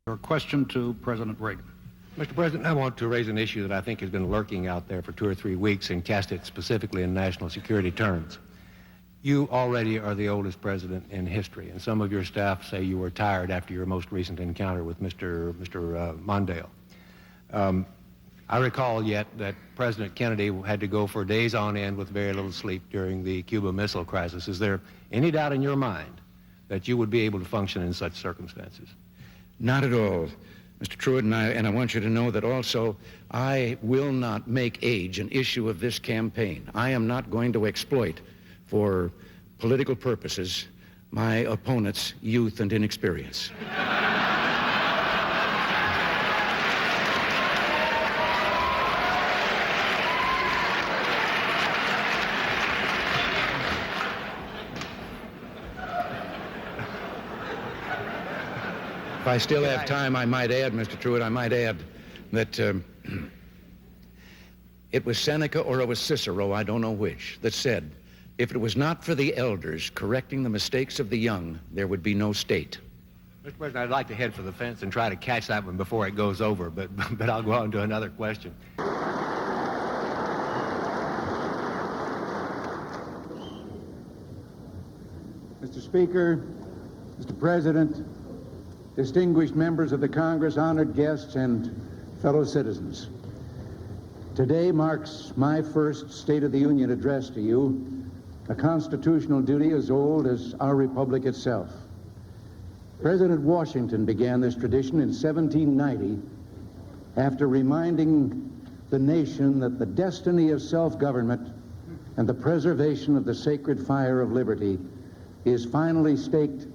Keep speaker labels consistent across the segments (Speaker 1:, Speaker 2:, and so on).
Speaker 1: Your question to President Reagan.
Speaker 2: Mr. President, I want to raise an issue that I think has been lurking out there for 2 or 3 weeks and cast it specifically in national security terms. You already are the oldest president in history, and some of your staff say you were tired after your most recent encounter with Mr. Mondale. I recall yet that President Kennedy had to go for days on end with very little sleep during the Cuba Missile Crisis. Is there any doubt in your mind that you would be able to function in such circumstances?
Speaker 3: Not at all, Mr. Truitt, and I want you to know that also I will not make age an issue of this campaign. I am not going to exploit for political purposes my opponent's youth and inexperience. If I still have time, I might add, Mr. Truitt, I might add that it was Seneca or it was Cicero, I don't know which, that said, if it was not for the elders correcting the mistakes of the young, there would be no state.
Speaker 2: Mr. President, I'd like to head for the fence and try to catch that one before it goes over, but I'll go on to another question.
Speaker 4: Mr. Speaker, Mr. President, distinguished members of the Congress, honored guests, and fellow citizens. Today marks my first State of the Union address to you, a constitutional duty as old as our republic itself. President Washington began this tradition in 1790 after reminding the nation that the destiny of self-government and the preservation of the sacred fire of liberty is finally staked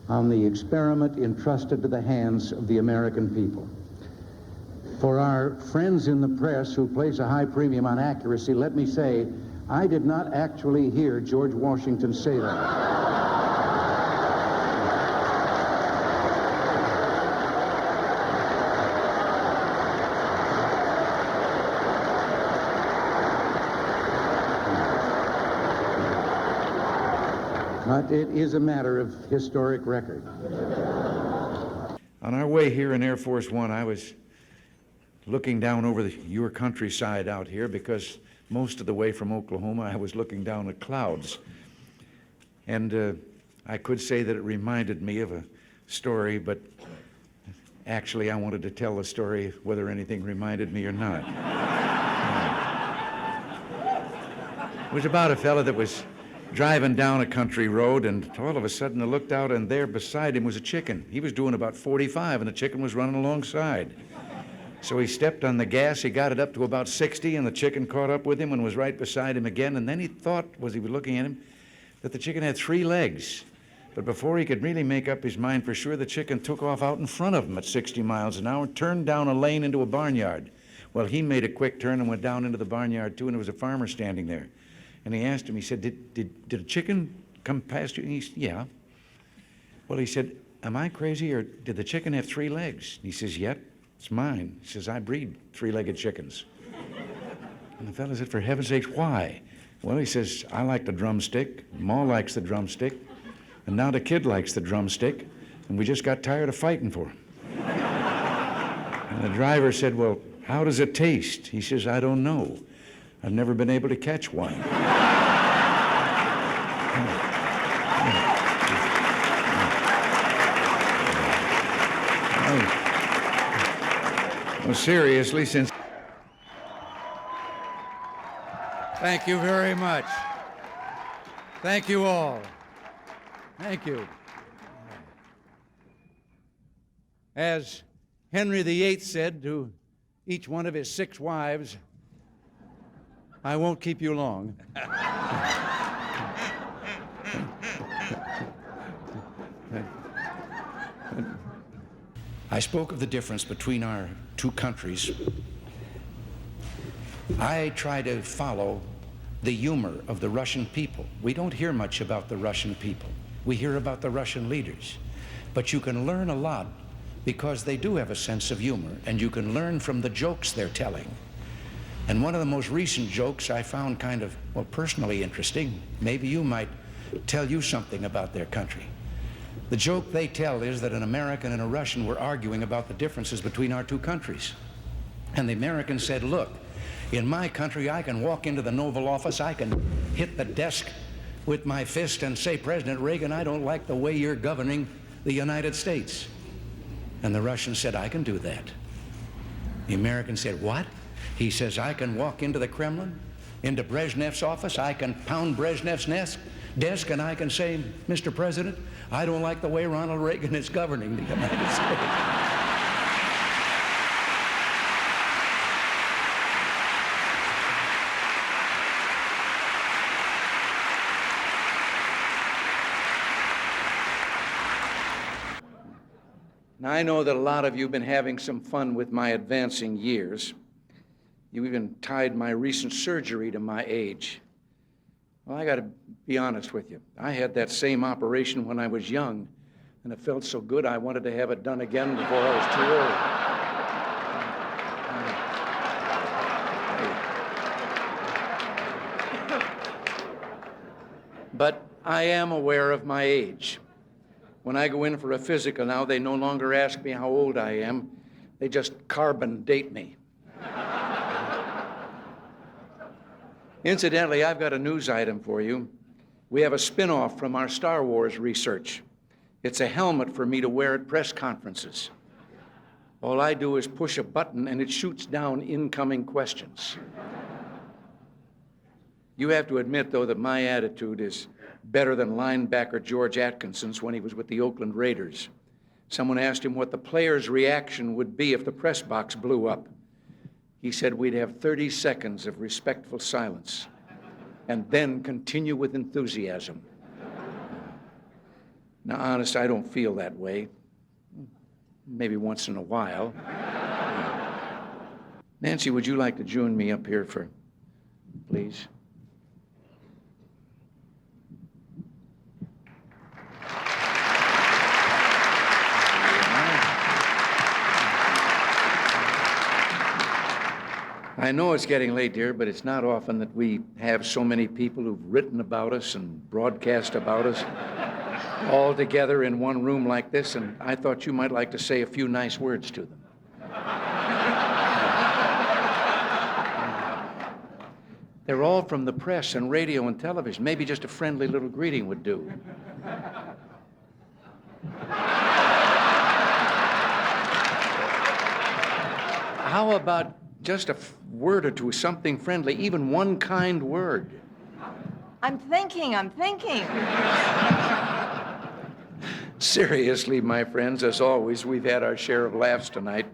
Speaker 4: on the experiment entrusted to the hands of the American people. For our friends in the press who place a high premium on accuracy, let me say, I did not actually hear George Washington say that. But it is a matter of historic record.
Speaker 3: On our way here in Air Force One, I was looking down over your countryside out here because most of the way from Oklahoma, I was looking down at clouds. And I could say that it reminded me of a story, but actually I wanted to tell the story whether anything reminded me or not. It was about a fella that was driving down a country road, and all of a sudden I looked out, and there beside him was a chicken. He was doing about 45, and the chicken was running alongside. So he stepped on the gas, he got it up to about 60, and the chicken caught up with him and was right beside him again. And then he thought, as he was looking at him, that the chicken had 3 legs. But before he could really make up his mind for sure, the chicken took off out in front of him at 60 miles an hour, turned down a lane into a barnyard. Well, he made a quick turn and went down into the barnyard too, and there was a farmer standing there. And he asked him, he said, did a chicken come past you? And he said, yeah. Well, he said, am I crazy, or did the chicken have 3 legs? And he says, yep, it's mine. He says, I breed 3-legged chickens. And the fellow said, for heaven's sakes, why? Well, he says, I like the drumstick, Ma likes the drumstick, and now the kid likes the drumstick, and we just got tired of fighting for him. And the driver said, well, how does it taste? He says, I don't know. I've never been able to catch one. Well, seriously, since...
Speaker 5: Thank you very much. Thank you all. Thank you. As Henry VIII said to each one of his 6 wives, I won't keep you long.
Speaker 3: I spoke of the difference between our 2 countries. I try to follow the humor of the Russian people. We don't hear much about the Russian people. We hear about the Russian leaders. But you can learn a lot because they do have a sense of humor, and you can learn from the jokes they're telling. And one of the most recent jokes I found kind of, well, personally interesting. Maybe you might tell you something about their country. The joke they tell is that an American and a Russian were arguing about the differences between our two countries. And the American said, look, in my country, I can walk into the Oval Office, I can hit the desk with my fist and say, President Reagan, I don't like the way you're governing the United States. And the Russian said, I can do that. The American said, what? He says, I can walk into the Kremlin, into Brezhnev's office, I can pound Brezhnev's desk, and I can say, Mr. President, I don't like the way Ronald Reagan is governing the United States.
Speaker 5: Now, I know that a lot of you have been having some fun with my advancing years. You even tied my recent surgery to my age. Well, I got to be honest with you. I had that same operation when I was young, and it felt so good I wanted to have it done again before I was too old. But I am aware of my age. When I go in for a physical now, they no longer ask me how old I am. They just carbon date me. Incidentally, I've got a news item for you. We have a spin-off from our Star Wars research. It's a helmet for me to wear at press conferences. All I do is push a button and it shoots down incoming questions. You have to admit, though, that my attitude is better than linebacker George Atkinson's when he was with the Oakland Raiders. Someone asked him what the player's reaction would be if the press box blew up. He said we'd have 30 seconds of respectful silence and then continue with enthusiasm. Now, honest, I don't feel that way. Maybe once in a while. Nancy, would you like to join me up here please? I know it's getting late, dear, but it's not often that we have so many people who've written about us and broadcast about us all together in one room like this, and I thought you might like to say a few nice words to them. They're all from the press and radio and television. Maybe just a friendly little greeting would do. How about just a word or two, something friendly, even one kind word?
Speaker 6: I'm thinking.
Speaker 5: Seriously, my friends, as always, we've had our share of laughs tonight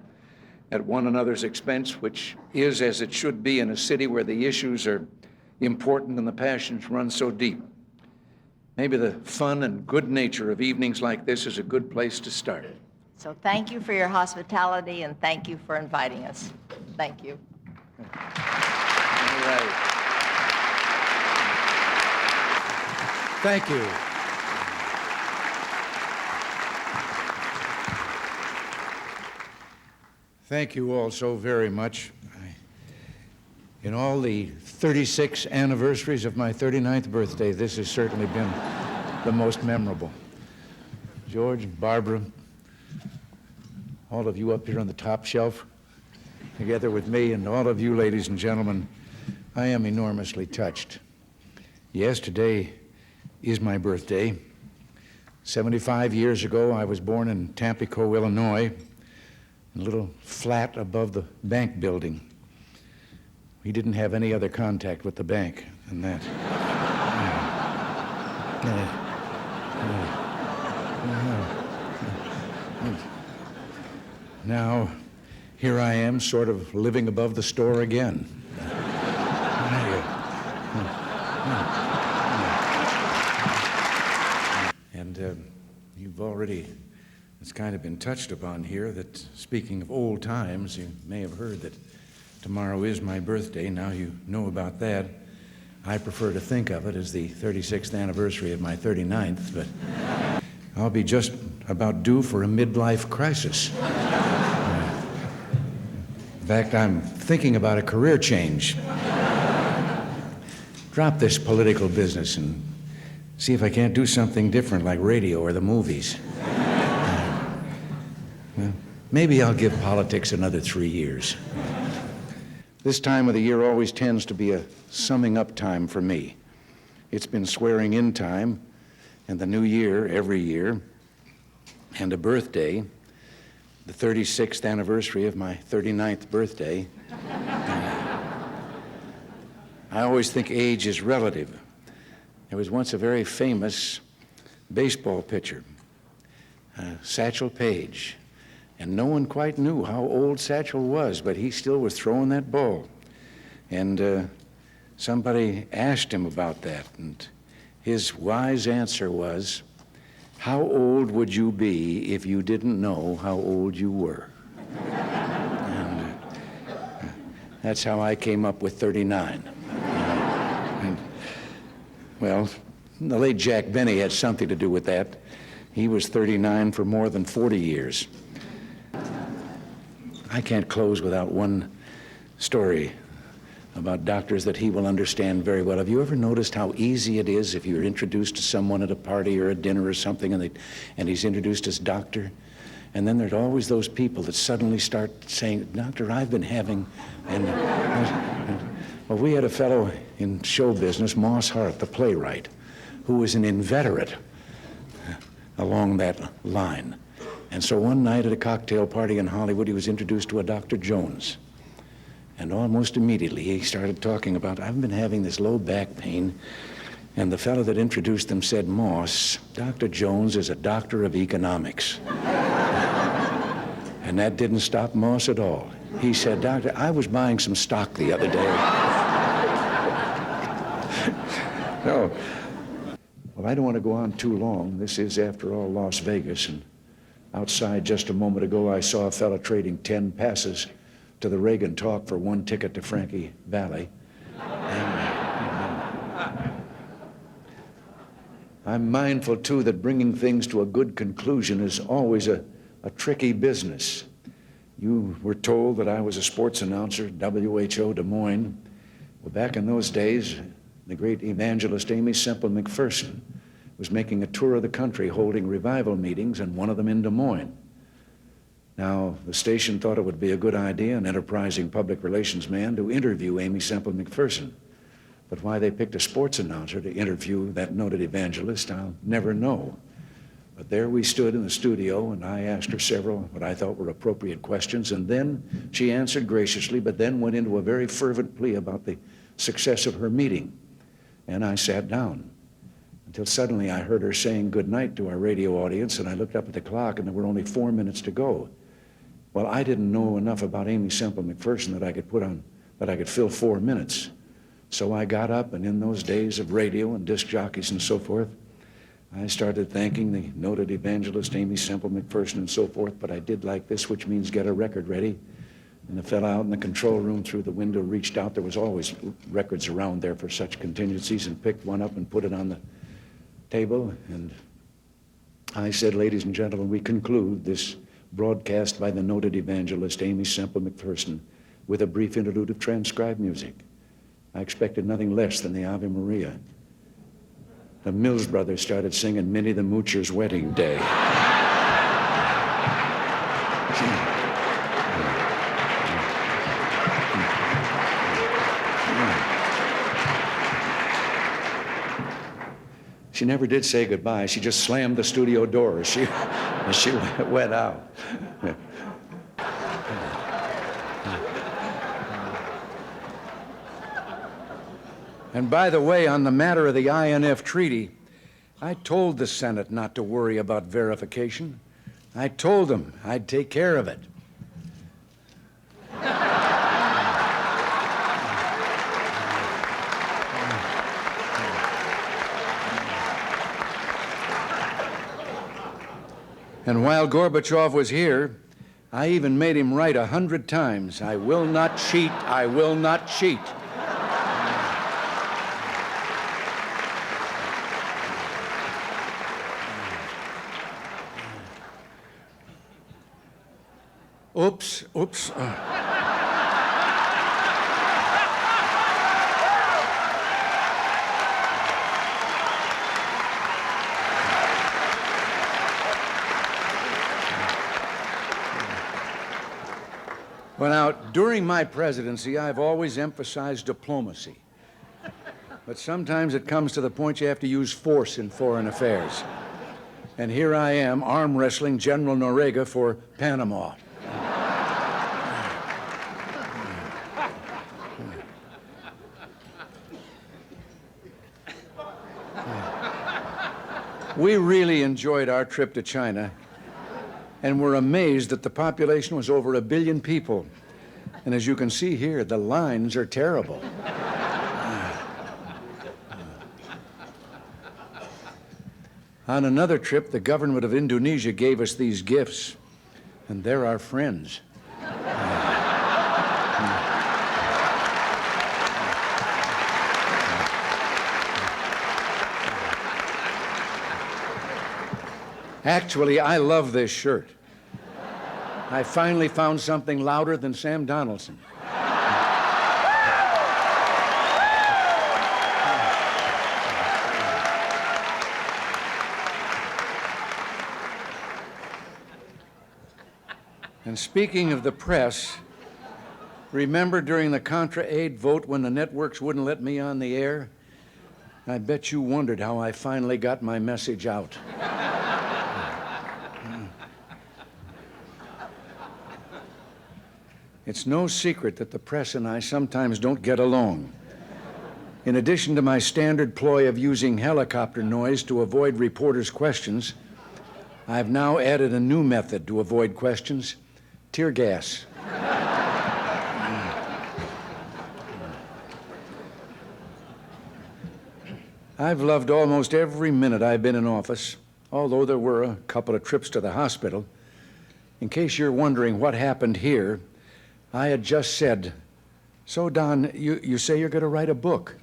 Speaker 5: at one another's expense, which is as it should be in a city where the issues are important and the passions run so deep. Maybe the fun and good nature of evenings like this is a good place to start.
Speaker 6: So thank you for your hospitality and thank you for inviting us. Thank you.
Speaker 5: All right.
Speaker 3: Thank you. Thank you all so very much. In all the 36 anniversaries of my 39th birthday, this has certainly been the most memorable. George, Barbara, all of you up here on the top shelf, together with me, and all of you, ladies and gentlemen, I am enormously touched. Yes, today is my birthday. 75 years ago, I was born in Tampico, Illinois, in a little flat above the bank building. We didn't have any other contact with the bank than that. Now, here I am, sort of living above the store again. And you've already, it's kind of been touched upon here that, speaking of old times, you may have heard that tomorrow is my birthday. Now you know about that. I prefer to think of it as the 36th anniversary of my 39th, but I'll be just about due for a midlife crisis. In fact, I'm thinking about a career change. Drop this political business and See if I can't do something different like radio or the movies. Well, maybe I'll give politics another 3 years. This time of the year always tends to be a summing up time for me. It's been swearing in time, and the new year every year, and a birthday, the 36th anniversary of my 39th birthday. I always think age is relative. There was once a very famous baseball pitcher, Satchel Paige, and no one quite knew how old Satchel was, but he still was throwing that ball. And somebody asked him about that, and his wise answer was, "How old would you be if you didn't know how old you were?" And that's how I came up with 39. Well, the late Jack Benny had something to do with that. He was 39 for more than 40 years. I can't close without one story about doctors that he will understand very well. Have you ever noticed how easy it is if you're introduced to someone at a party or a dinner or something and he's introduced as doctor? And then there's always those people that suddenly start saying, "Doctor, I've been having..." Well, we had a fellow in show business, Moss Hart, the playwright, who was an inveterate along that line. And so one night at a cocktail party in Hollywood, he was introduced to a Dr. Jones. And almost immediately he started talking about, "I've been having this low back pain." And the fellow that introduced them said, "Moss, Dr. Jones is a doctor of economics." And that didn't stop Moss at all. He said, "Doctor, I was buying some stock the other day." No. Well, I don't want to go on too long. This is, after all, Las Vegas. And outside just a moment ago, I saw a fellow trading 10 passes to the Reagan talk for 1 ticket to Frankie Valley. I'm mindful, too, that bringing things to a good conclusion is always a tricky business. You were told that I was a sports announcer at WHO Des Moines. Well, back in those days, the great evangelist Aimee Semple McPherson was making a tour of the country holding revival meetings, and one of them in Des Moines. Now, the station thought it would be a good idea, an enterprising public relations man, to interview Aimee Semple McPherson. But why they picked a sports announcer to interview that noted evangelist, I'll never know. But there we stood in the studio, and I asked her several what I thought were appropriate questions, and then she answered graciously, but then went into a very fervent plea about the success of her meeting. And I sat down until suddenly I heard her saying goodnight to our radio audience, and I looked up at the clock, and there were only 4 minutes to go. Well, I didn't know enough about Aimee Semple McPherson that I could fill 4 minutes. So I got up, and in those days of radio and disc jockeys and so forth, I started thanking the noted evangelist Aimee Semple McPherson and so forth, but I did like this, which means get a record ready. And the fellow out in the control room through the window reached out. There was always records around there for such contingencies, and picked one up and put it on the table. And I said, "Ladies and gentlemen, we conclude this broadcast by the noted evangelist Aimee Semple McPherson with a brief interlude of transcribed music." I expected nothing less than the Ave Maria. The Mills Brothers started singing Minnie the Moocher's Wedding Day. She never did say goodbye. She just slammed the studio door as she went out. And by the way, on the matter of the INF treaty, I told the Senate not to worry about verification. I told them I'd take care of it. And while Gorbachev was here, I even made him write 100 times, "I will not cheat, I will not cheat." Oops.
Speaker 4: Well, now, during my presidency, I've always emphasized diplomacy. But sometimes it comes to the point you have to use force in foreign affairs. And here I am, arm wrestling General Noriega for Panama. We really enjoyed our trip to China, and we're amazed that the population was over 1 billion people. And as you can see here, the lines are terrible. On another trip, the government of Indonesia gave us these gifts, and they're our friends. Actually, I love this shirt. I finally found something louder than Sam Donaldson. And speaking of the press, remember during the Contra Aid vote when the networks wouldn't let me on the air? I bet you wondered how I finally got my message out. It's no secret that the press and I sometimes don't get along. In addition to my standard ploy of using helicopter noise to avoid reporters' questions, I've now added a new method to avoid questions: tear gas. I've loved almost every minute I've been in office, although there were a couple of trips to the hospital. In case you're wondering what happened here, I had just said, "So, Don, you say you're going to write a book."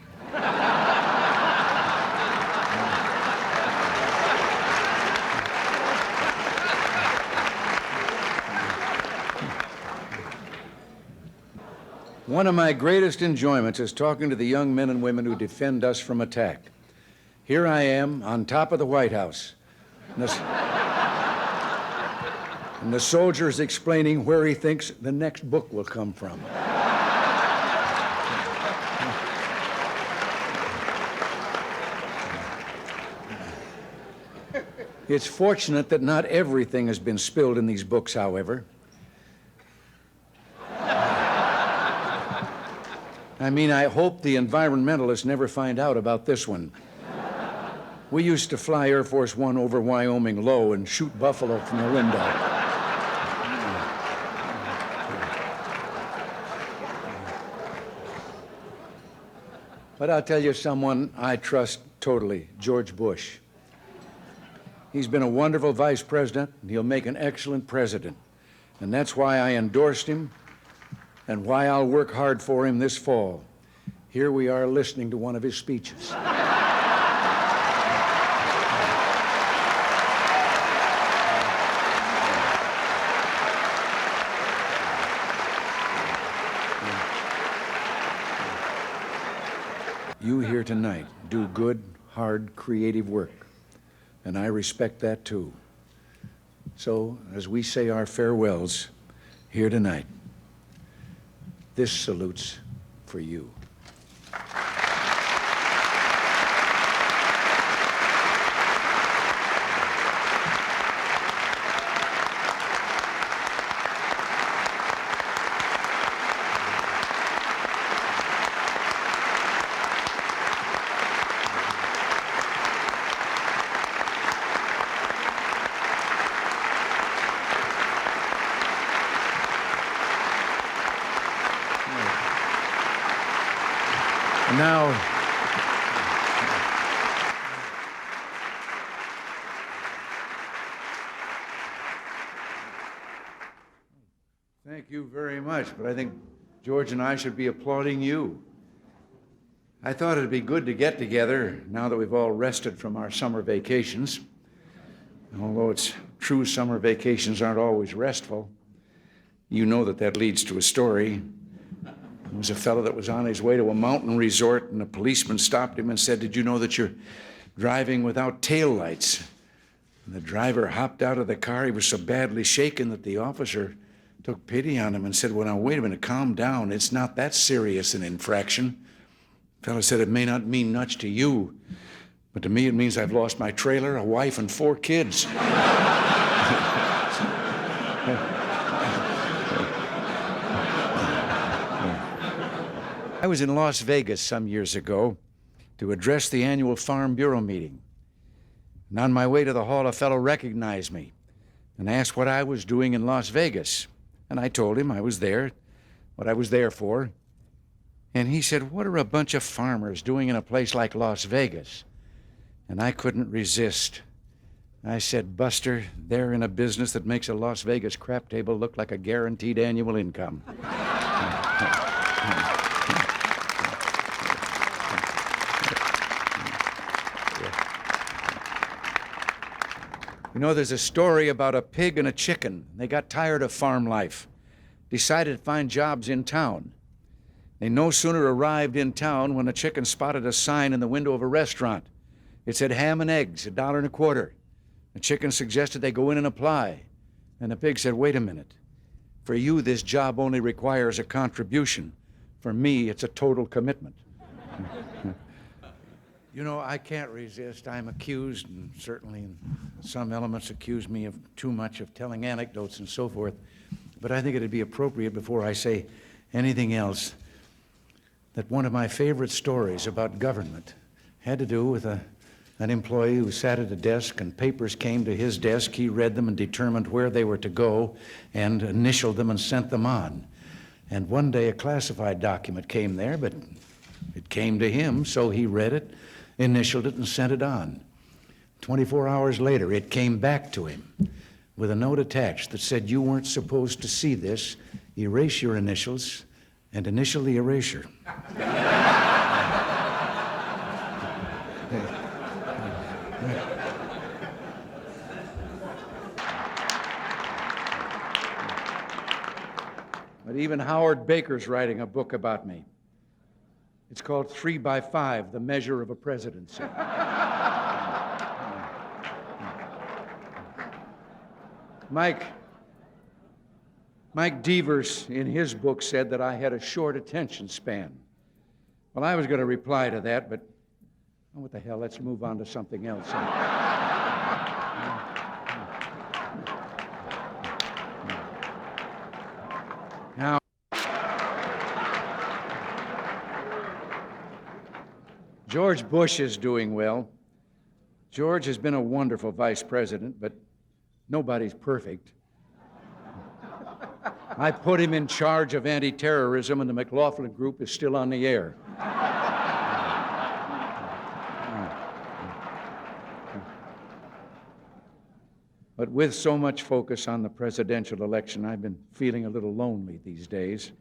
Speaker 4: One of my greatest enjoyments is talking to the young men and women who defend us from attack. Here I am on top of the White House, and the soldier is explaining where he thinks the next book will come from. It's fortunate that not everything has been spilled in these books, however. I mean, I hope the environmentalists never find out about this one. We used to fly Air Force One over Wyoming low and shoot buffalo from the window. But I'll tell you someone I trust totally, George Bush. He's been a wonderful vice president, and he'll make an excellent president. And that's why I endorsed him and why I'll work hard for him this fall. Here we are listening to one of his speeches. You here tonight do good, hard, creative work, and I respect that too. So, as we say our farewells here tonight, this salute's for you. Now, thank you very much, but I think George and I should be applauding you. I thought it'd be good to get together now that we've all rested from our summer vacations. Although it's true summer vacations aren't always restful, you know that leads to a story. There was a fellow that was on his way to a mountain resort, and a policeman stopped him and said, "Did you know that you're driving without taillights?" And the driver hopped out of the car. He was so badly shaken that the officer
Speaker 3: took pity on him and said, well, now, wait a minute, calm down. It's not that serious an infraction. The fellow said, it may not mean much to you, but to me it means I've lost my trailer, a wife, and 4 kids. I was in Las Vegas some years ago to address the annual Farm Bureau meeting. And on my way to the hall, a fellow recognized me and asked what I was doing in Las Vegas. And I told him I was there, what I was there for. And he said, what are a bunch of farmers doing in a place like Las Vegas? And I couldn't resist. I said, Buster, they're in a business that makes a Las Vegas crap table look like a guaranteed annual income. You know, there's a story about a pig and a chicken. They got tired of farm life, decided to find jobs in town. They no sooner arrived in town when the chicken spotted a sign in the window of a restaurant. It said ham and eggs, $1.25. The chicken suggested they go in and apply. And the pig said, wait a minute. For you, this job only requires a contribution. For me, it's a total commitment. You know, I can't resist. I'm accused, and certainly in some elements accuse me of too much of telling anecdotes and so forth. But I think it'd be appropriate before I say anything else that one of my favorite stories about government had to do with an employee who sat at a desk and papers came to his desk. He read them and determined where they were to go and initialed them and sent them on. And one day a classified document came there, but it came to him, so he read it, initialed it, and sent it on. 24 hours later, it came back to him with a note attached that said, you weren't supposed to see this. Erase your initials and initial the erasure. But even Howard Baker's writing a book about me. It's called 3 by 5, The Measure of a Presidency. Mike Devers, in his book, said that I had a short attention span. Well, I was going to reply to that, but oh, what the hell, let's move on to something else. Now, George Bush is doing well. George has been a wonderful vice president, but nobody's perfect. I put him in charge of anti-terrorism, and the McLaughlin Group is still on the air. But with so much focus on the presidential election, I've been feeling a little lonely these days.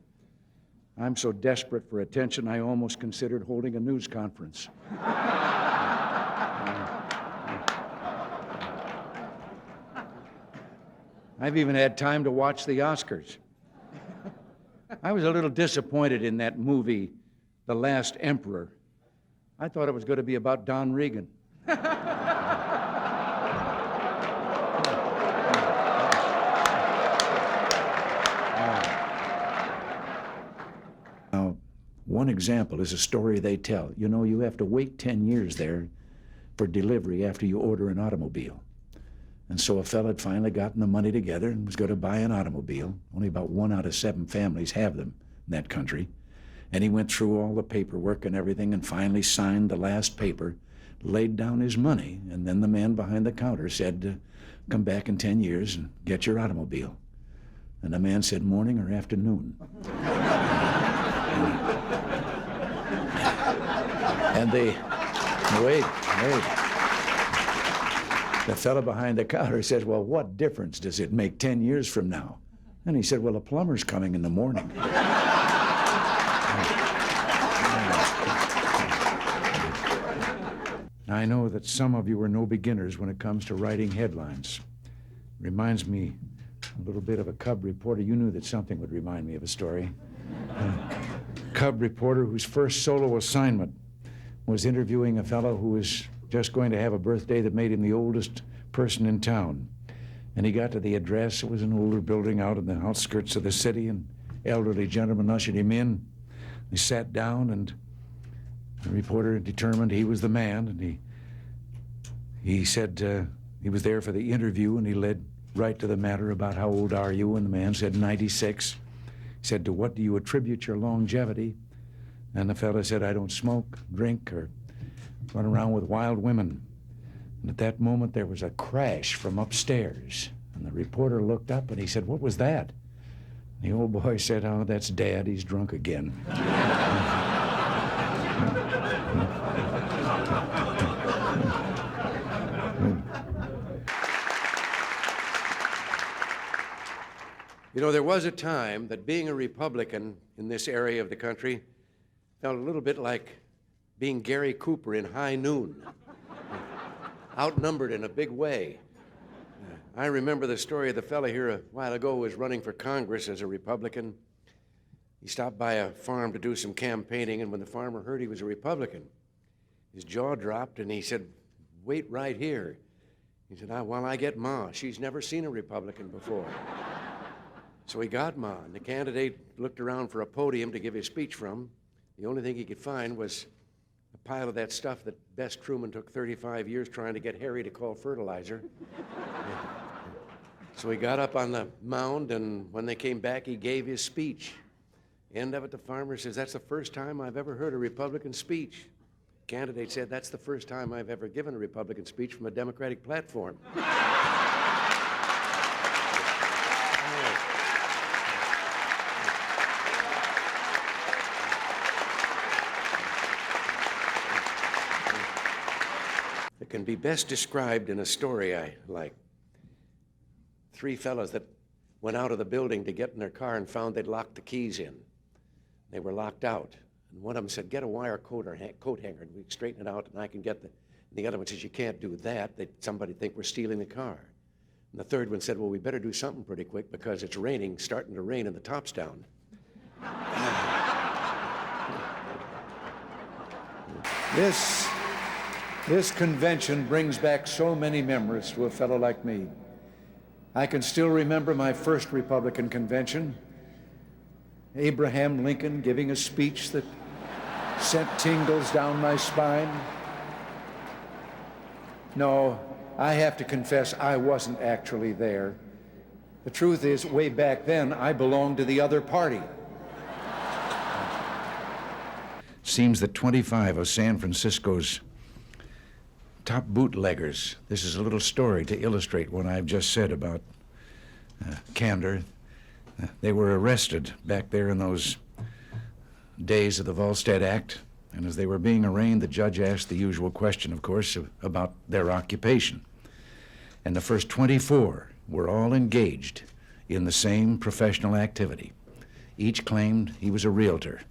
Speaker 3: I'm so desperate for attention, I almost considered holding a news conference. I've even had time to watch the Oscars. I was a little disappointed in that movie, The Last Emperor. I thought it was going to be about Don Reagan. Now, one example is a story they tell. You know, you have to wait 10 years there for delivery after you order an automobile. And so a fellow had finally gotten the money together and was going to buy an automobile. Only about 1 out of 7 families have them in that country. And he went through all the paperwork and everything and finally signed the last paper, laid down his money, and then the man behind the counter said, come back in 10 years and get your automobile. And the man said, morning or afternoon? And wait. The fellow behind the counter said, well, what difference does it make 10 years from now? And he said, well, a plumber's coming in the morning. I know that some of you are no beginners when it comes to writing headlines. Reminds me a little bit of a cub reporter. You knew that something would remind me of a story. A cub reporter whose first solo assignment was interviewing a fellow who was just going to have a birthday that made him the oldest person in town. And he got to the address. It was an older building out in the outskirts of the city, and elderly gentleman ushered him in. He sat down, and the reporter determined he was the man, and he said he was there for the interview, and he led right to the matter about how old are you, and the man said 96. He said, to what do you attribute your longevity? And the fellow said, I don't smoke, drink, or run around with wild women. And at that moment, there was a crash from upstairs. And the reporter looked up, and he said, what was that? The old boy said, oh, that's Dad. He's drunk again.
Speaker 5: You know, there was a time that being a Republican in this area of the country felt a little bit like being Gary Cooper in High Noon, outnumbered in a big way. I remember the story of the fella here a while ago who was running for Congress as a Republican. He stopped by a farm to do some campaigning, and when the farmer heard he was a Republican, his jaw dropped, and he said, wait right here. He said, while I get Ma. She's never seen a Republican before. So he got Ma, and the candidate looked around for a podium to give his speech from. The only thing he could find was a pile of that stuff that Bess Truman took 35 years trying to get Harry to call fertilizer. So he got up on the mound, and when they came back, he gave his speech. End of it, the farmer says, that's the first time I've ever heard a Republican speech. The candidate said, that's the first time I've ever given a Republican speech from a Democratic platform. It can be best described in a story I like. Three fellows that went out of the building to get in their car and found they'd locked the keys in. They were locked out. And one of them said, get a wire coat hanger, and we can straighten it out, and I can get the... And the other one says, you can't do that. Somebody think we're stealing the car. And the third one said, well, we better do something pretty quick because it's raining, starting to rain, and the top's down. This convention brings back so many memories to a fellow like me. I can still remember my first Republican convention. Abraham Lincoln giving a speech that sent tingles down my spine. No, I have to confess I wasn't actually there. The truth is, way back then, I belonged to the other party.
Speaker 3: Seems that 25 of San Francisco's top bootleggers, this is a little story to illustrate what I've just said about candor. They were arrested back there in those days of the Volstead Act, and as they were being arraigned, the judge asked the usual question, of course, about their occupation. And the first 24 were all engaged in the same professional activity. Each claimed he was a realtor.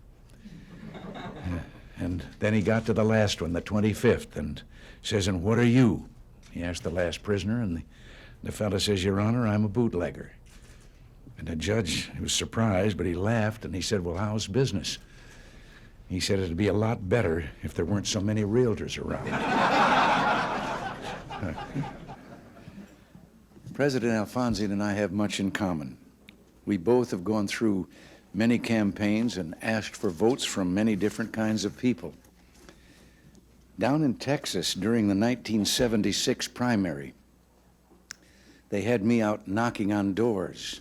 Speaker 3: And then he got to the last one, the 25th, and says, and what are you? He asked the last prisoner, and the fellow says, Your Honor, I'm a bootlegger. And the judge, he was surprised, but he laughed, and he said, well, how's business? He said it'd be a lot better if there weren't so many realtors around. President Alfonso and I have much in common. We both have gone through many campaigns and asked for votes from many different kinds of people. Down in Texas during the 1976 primary, they had me out knocking on doors.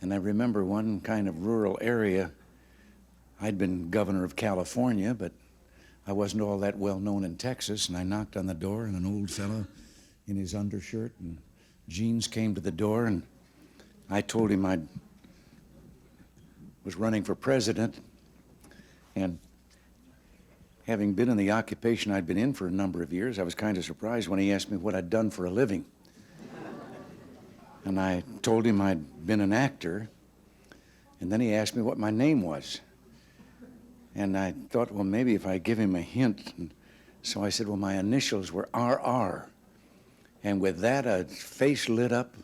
Speaker 3: And I remember one kind of rural area. I'd been governor of California, but I wasn't all that well known in Texas, and I knocked on the door, and an old fellow in his undershirt and jeans came to the door, and I told him I was running for president, and having been in the occupation I'd been in for a number of years, I was kind of surprised when he asked me what I'd done for a living. And I told him I'd been an actor, and then he asked me what my name was. And I thought, well, maybe if I give him a hint. And so I said, well, my initials were RR. And with that, a face lit up,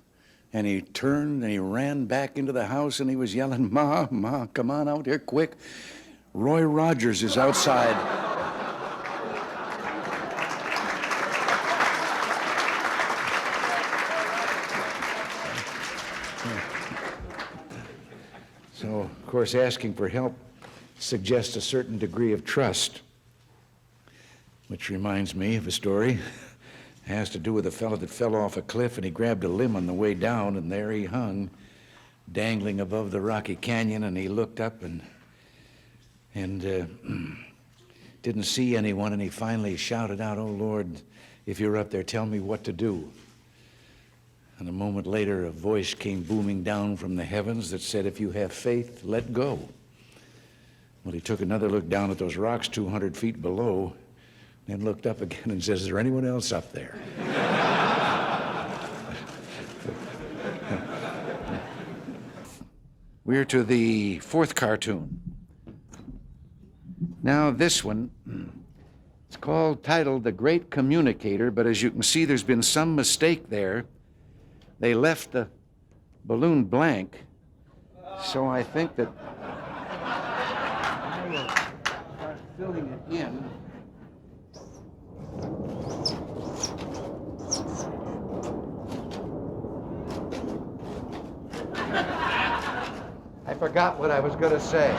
Speaker 3: and he turned and he ran back into the house, and he was yelling, Ma, Ma, come on out here quick. Roy Rogers is outside. Of course, asking for help suggests a certain degree of trust, which reminds me of a story. It has to do with a fellow that fell off a cliff, and he grabbed a limb on the way down, and there he hung, dangling above the rocky canyon, and he looked up and didn't see anyone, and he finally shouted out, "Oh, Lord, if you're up there, tell me what to do." And a moment later, a voice came booming down from the heavens that said, "If you have faith, let go." Well, he took another look down at those rocks 200 feet below, then looked up again and says, "Is there anyone else up there?" We're to the fourth cartoon. Now, this one, it's titled The Great Communicator, but as you can see, there's been some mistake there. They left the balloon blank, so I think that I will start filling it in. I forgot what I was going to say.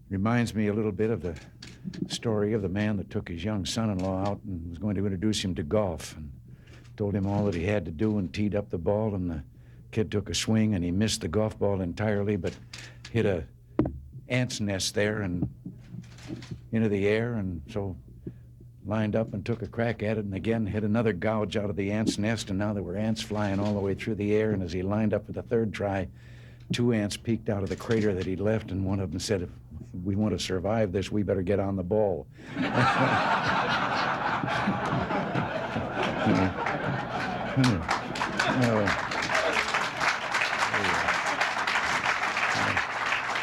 Speaker 3: Reminds me a little bit of the story of the man that took his young son-in-law out and was going to introduce him to golf, and told him all that he had to do and teed up the ball, and the kid took a swing and he missed the golf ball entirely, but hit a ant's nest there and into the air, and so lined up and took a crack at it, and again hit another gouge out of the ant's nest, and now there were ants flying all the way through the air, and as he lined up for the third try, 2 ants peeked out of the crater that he'd left, and one of them said, "If we want to survive this, we better get on the ball."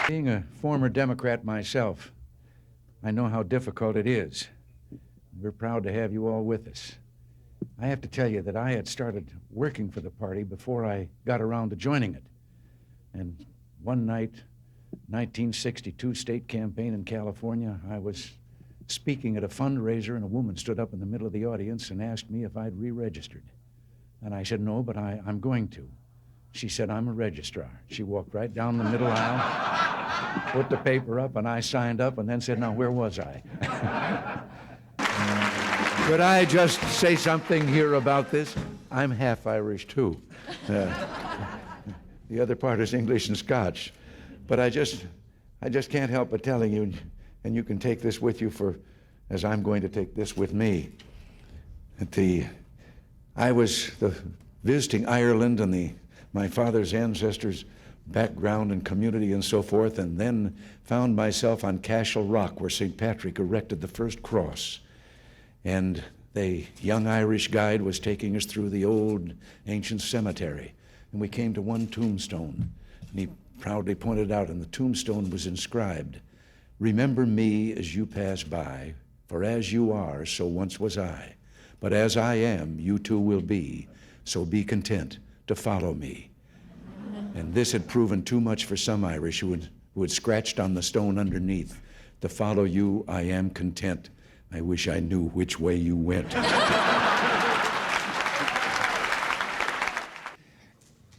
Speaker 3: Being a former Democrat myself, I know how difficult it is. We're proud to have you all with us. I have to tell you that I had started working for the party before I got around to joining it. And one night, 1962 state campaign in California, I was speaking at a fundraiser, and a woman stood up in the middle of the audience and asked me if I'd re-registered. And I said, "No, but I'm going to." She said, "I'm a registrar." She walked right down the middle aisle, put the paper up, and I signed up, and then said, "Now, where was I?" Could I just say something here about this? I'm half Irish, too. The other part is English and Scotch. But I just can't help but telling you, and you can take this with you as I'm going to take this with me, that I was visiting Ireland and my father's ancestors' background and community and so forth, and then found myself on Cashel Rock, where St. Patrick erected the first cross. And the young Irish guide was taking us through the old ancient cemetery, and we came to one tombstone, and he proudly pointed out, and the tombstone was inscribed, "Remember me as you pass by, for as you are, so once was I. But as I am, you too will be, so be content to follow me." And this had proven too much for some Irish who had scratched on the stone underneath, "To follow you, I am content. I wish I knew which way you went."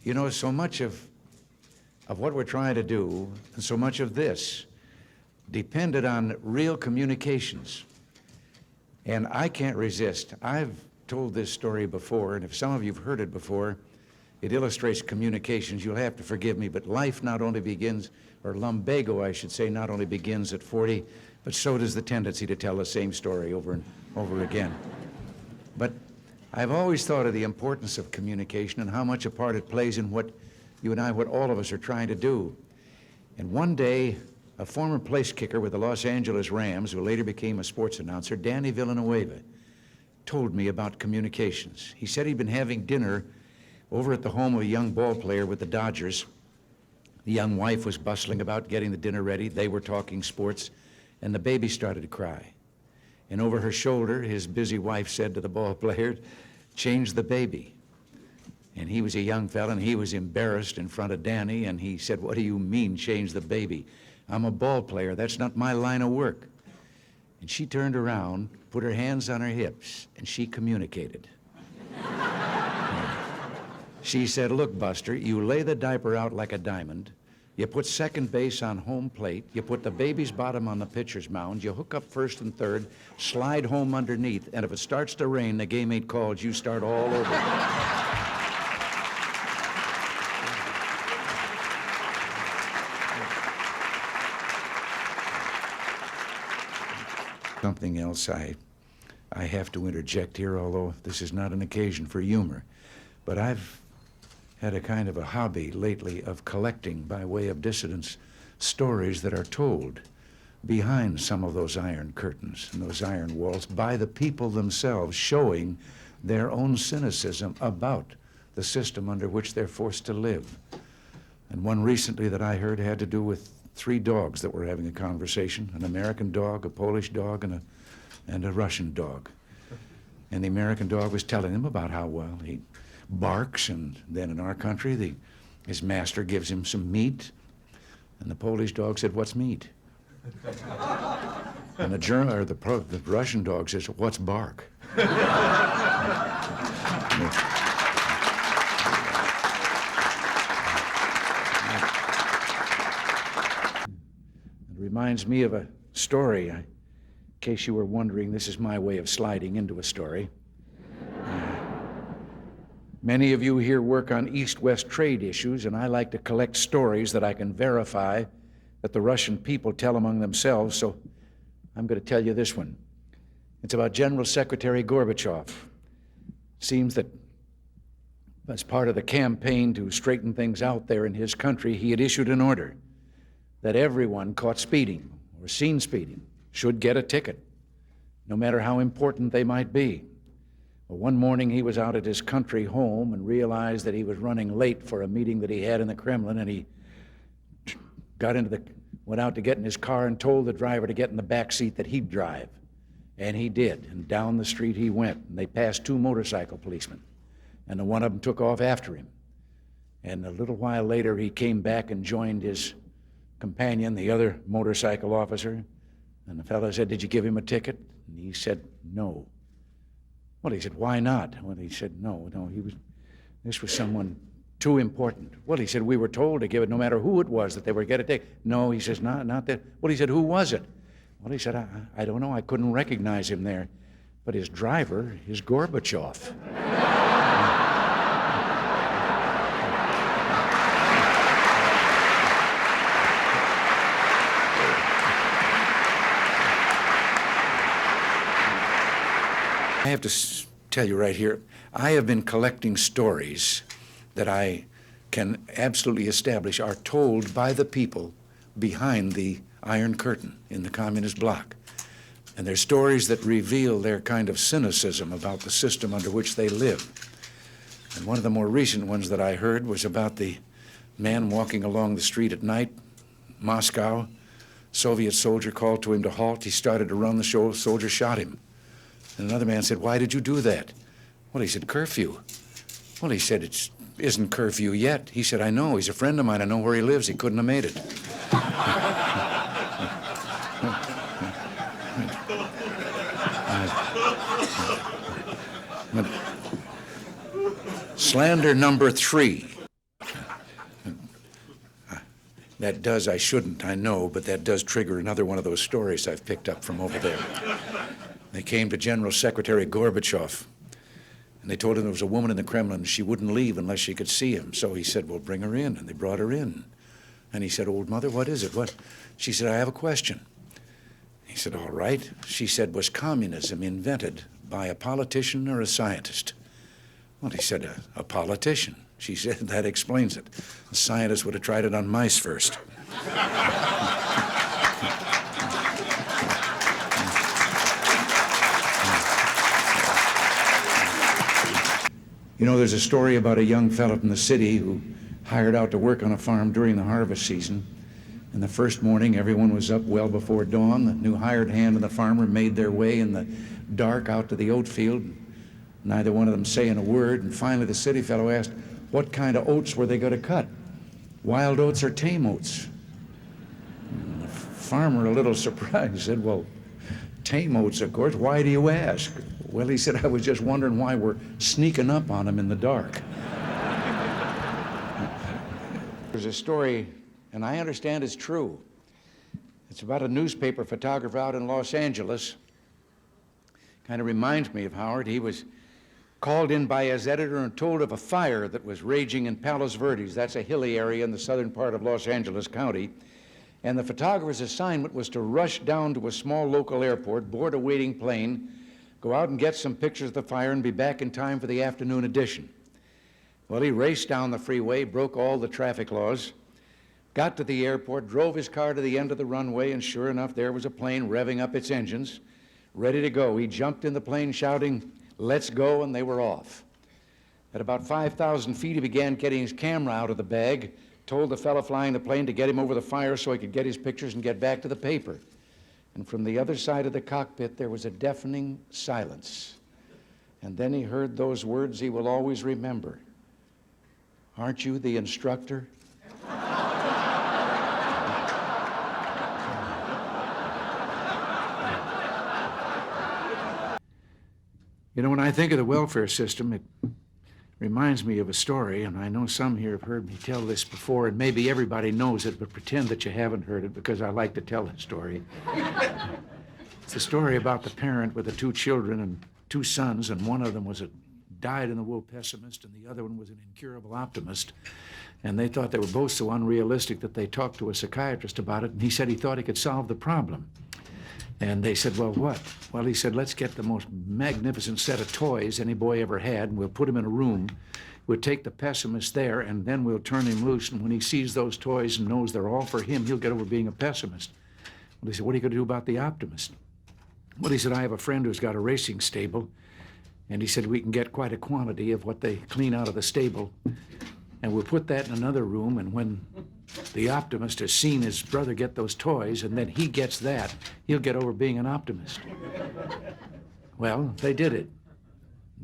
Speaker 3: You know, so much of what we're trying to do, and so much of this, depended on real communications. And I can't resist. I've told this story before, and if some of you have heard it before, it illustrates communications. You'll have to forgive me, but life not only begins, or lumbago, I should say, not only begins at 40, but so does the tendency to tell the same story over and over again. But I've always thought of the importance of communication and how much a part it plays in what you and I, what all of us are trying to do. And one day, a former place kicker with the Los Angeles Rams, who later became a sports announcer, Danny Villanueva, told me about communications. He said he'd been having dinner over at the home of a young ball player with the Dodgers. The young wife was bustling about getting the dinner ready. They were talking sports, and the baby started to cry. And over her shoulder, his busy wife said to the ball player, "Change the baby." And he was a young fella, and he was embarrassed in front of Danny, and he said, "What do you mean, change the baby? I'm a ball player. That's not my line of work." And she turned around, put her hands on her hips, and she communicated. She said, look, Buster, you lay the diaper out like a diamond, you put second base on home plate, you put the baby's bottom on the pitcher's mound, you hook up first and third, slide home underneath, and if it starts to rain, the game ain't called, you start all over. Something else I have to interject here, although this is not an occasion for humor, but I've had a kind of a hobby lately of collecting, by way of dissidents, stories that are told behind some of those iron curtains and those iron walls by the people themselves, showing their own cynicism about the system under which they're forced to live. And one recently that I heard had to do with 3 dogs that were having a conversation, an American dog, a Polish dog, and a Russian dog. And the American dog was telling them about how, well, he barks, and then in our country, his master gives him some meat, and the Polish dog said, what's meat? And the Russian dog says, what's bark? It reminds me of a story. In case you were wondering, this is my way of sliding into a story. Many of you here work on East-West trade issues, and I like to collect stories that I can verify that the Russian people tell among themselves, so I'm going to tell you this one. It's about General Secretary Gorbachev. Seems that as part of the campaign to straighten things out there in his country, he had issued an order that everyone caught speeding or seen speeding should get a ticket, no matter how important they might be. Well, one morning he was out at his country home and realized that he was running late for a meeting that he had in the Kremlin, and he went out to get in his car and told the driver to get in the back seat that he'd drive. And he did, and down the street he went, and they passed 2 motorcycle policemen, and the one of them took off after him. And a little while later he came back and joined his companion, the other motorcycle officer, and the fellow said, did you give him a ticket? And he said, no. Well, he said, why not? Well, he said, no, this was someone too important. Well, he said, we were told to give it no matter who it was that they were going to take. No, he says, not that. Well, he said, who was it? Well, he said, I don't know, I couldn't recognize him there. But his driver is Gorbachev. I have to tell you right here, I have been collecting stories that I can absolutely establish are told by the people behind the Iron Curtain in the communist bloc. And they're stories that reveal their kind of cynicism about the system under which they live. And one of the more recent ones that I heard was about the man walking along the street at night, Moscow. Soviet soldier called to him to halt. He started to run. The soldier shot him. And another man said, why did you do that? Well, he said, curfew. Well, he said, it isn't curfew yet. He said, I know. He's a friend of mine. I know where he lives. He couldn't have made it. Slander number 3. That does, I shouldn't, I know, but that does trigger another one of those stories I've picked up from over there. They came to General Secretary Gorbachev, and they told him there was a woman in the Kremlin. She wouldn't leave unless she could see him. So he said, well, bring her in. And they brought her in. And he said, old mother, what is it? What? She said, I have a question. He said, all right. She said, was communism invented by a politician or a scientist? Well, he said, a politician. She said, that explains it. A scientist would have tried it on mice first. You know, there's a story about a young fellow from the city who hired out to work on a farm during the harvest season. And the first morning, everyone was up well before dawn. The new hired hand and the farmer made their way in the dark out to the oat field, neither one of them saying a word. And finally, the city fellow asked, what kind of oats were they going to cut? Wild oats or tame oats? And the farmer, a little surprised, said, well, Emotes, of course. Why do you ask? Well, he said, I was just wondering why we're sneaking up on him in the dark. There's a story, and I understand it's true. It's about a newspaper photographer out in Los Angeles. Kind of reminds me of Howard. He was called in by his editor and told of a fire that was raging in Palos Verdes. That's a hilly area in the southern part of Los Angeles County. And the photographer's assignment was to rush down to a small local airport, board a waiting plane, go out and get some pictures of the fire and be back in time for the afternoon edition. Well, he raced down the freeway, broke all the traffic laws, got to the airport, drove his car to the end of the runway, and sure enough, there was a plane revving up its engines, ready to go. He jumped in the plane shouting, "Let's go," and they were off. At about 5,000 feet, he began getting his camera out of the bag, told the fellow flying the plane to get him over the fire so he could get his pictures and get back to the paper. And from the other side of the cockpit, there was a deafening silence. And then he heard those words he will always remember. "Aren't you the instructor?" You know, when I think of the welfare system, it reminds me of a story, and I know some here have heard me tell this before, and maybe everybody knows it, but pretend that you haven't heard it because I like to tell the story. It's a story about the parent with the two children and two sons, and one of them was a dyed-in-the-wool pessimist, and the other one was an incurable optimist. And they thought they were both so unrealistic that they talked to a psychiatrist about it, and he said he thought he could solve the problem. And they said, well, what? Well, he said, let's get the most magnificent set of toys any boy ever had, and we'll put him in a room. We'll take the pessimist there, and then we'll turn him loose, and when he sees those toys and knows they're all for him, he'll get over being a pessimist. Well, he said, what are you going to do about the optimist? Well, he said, I have a friend who's got a racing stable, and he said, we can get quite a quantity of what they clean out of the stable, and we'll put that in another room, and when the optimist has seen his brother get those toys, and then he gets that, he'll get over being an optimist. Well, they did it.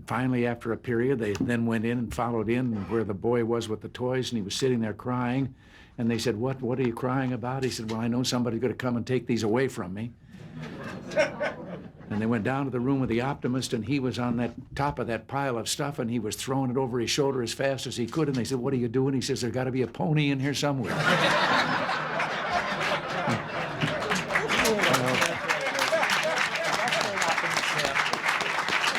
Speaker 3: Finally, after a period, they then went in and followed in where the boy was with the toys, and he was sitting there crying. And they said, what are you crying about? He said, well, I know somebody's going to come and take these away from me. And they went down to the room with the optimist, and he was on that top of that pile of stuff, and he was throwing it over his shoulder as fast as he could. And they said, what are you doing? He says, there's got to be a pony in here somewhere.